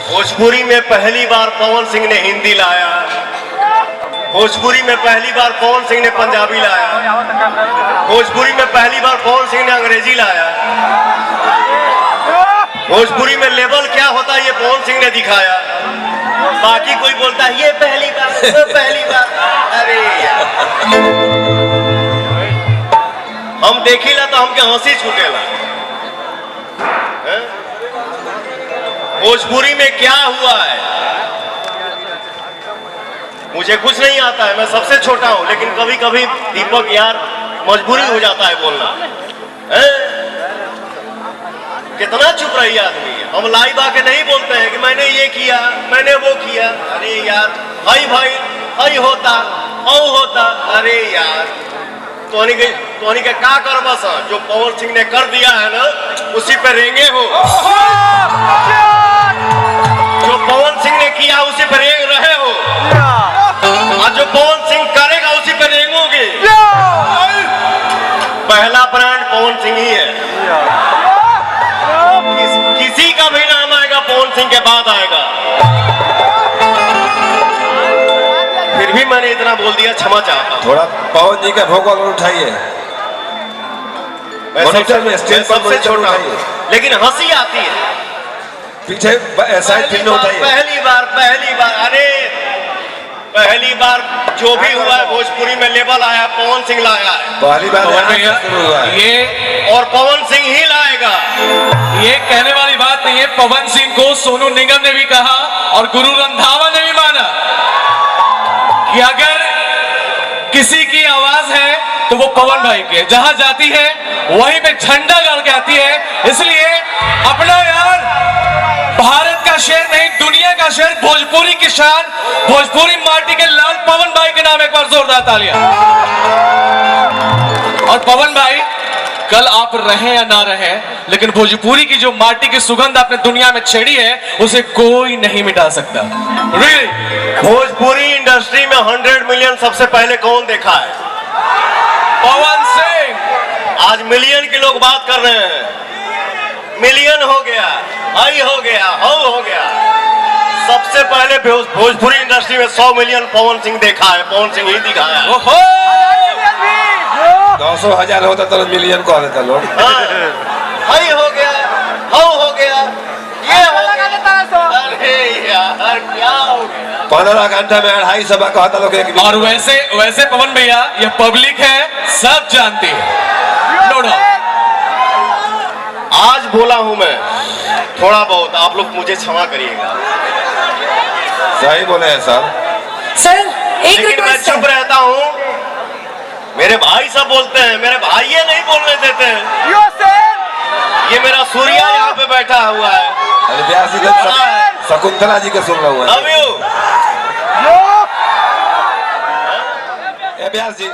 भोजपुरी में पहली बार पवन सिंह ने हिंदी लाया, भोजपुरी में पहली बार पवन सिंह ने पंजाबी लाया, भोजपुरी में पहली बार पवन सिंह ने अंग्रेजी लाया, भोजपुरी में लेवल क्या होता है ये पवन सिंह ने दिखाया। बाकी कोई बोलता है ये पहली बार, वो पहली बार। अरे यार, हम देखिला तो हमके हंसी छूटेला। भोजपुरी में क्या हुआ है मुझे कुछ नहीं आता है, मैं सबसे छोटा हूं, लेकिन कभी कभी दीपक यार मजबूरी हो जाता है बोलना। कितना चुप रही आदमी, हम लाइव आके नहीं बोलते हैं कि मैंने ये किया, मैंने वो किया। अरे यार, हाई भाई हाई होता औ होता। अरे यार, तोहनी के का कर बस जो पवन सिंह ने कर दिया है ना, उसी पे रेंगे हो। जो पवन सिंह ने किया उसी पे रेंग रहे हो, और जो पवन सिंह करेगा उसी पे रेंगोगे। पहला ब्रांड पवन सिंह ही है, किसी का भी नाम आएगा पवन सिंह के बाद आएगा। फिर भी मैंने इतना बोल दिया, क्षमा चाहता हूं। थोड़ा पवन जी का भोकाल उठाइए, सबसे छोटा हूं, लेकिन हंसी आती है। पीछे उठाइए। पहली बार अरे पहली बार जो भी हुआ है भोजपुरी में लेवल आया, पवन सिंह लाया है। पहली बार हुआ है ये, और पवन सिंह ही लाएगा। ये कहने वाली बात नहीं है। पवन सिंह को सोनू निगम ने भी कहा और गुरु रंधावा ने भी माना कि अगर किसी की आवाज है तो वो पवन भाई के, जहां जाती है वहीं पे झंडा गाड़ के आती है। इसलिए अपना यार भारत का शेर नहीं, दुनिया का शेर, भोजपुरी की शान, भोजपुरी माटी के लाल पवन भाई के नाम एक बार जोरदार तालियां। और पवन भाई, कल आप रहे या ना रहे, लेकिन भोजपुरी की जो माटी की सुगंध आपने दुनिया में छेड़ी है, उसे कोई नहीं मिटा सकता। Really? भोजपुरी इंडस्ट्री में 100 मिलियन सबसे पहले कौन देखा है? पवन सिंह। आज मिलियन के लोग बात कर रहे हैं, मिलियन हो गया, हाई हो गया, हो गया। सबसे पहले भोजपुरी इंडस्ट्री में 100 मिलियन पवन सिंह देखा है, पवन सिंह ही दिखाया है। 900,000 होता तो मिलियन को देता लोग। हाई हो गया, हो गया, ये हो गया। अरे यार, क्या हो गया? 15 घंटा में 250 कहता लोग। और वैसे पवन भैया, ये पब्लिक है, सब जानती है। No doubt. आज बोला हूं मैं थोड़ा बहुत, आप लोग मुझे क्षमा करिएगा। सही बोले हैं सर। लेकिन मैं चुप रहता हूं। मेरे भाई सब बोलते हैं, मेरे भाई ये नहीं बोलने देते हैं। ये मेरा सूर्या यहाँ पे बैठा हुआ है। अरे व्यास जी शकुंतला जी के सुन रहा हूँ। Love you. Vyas ji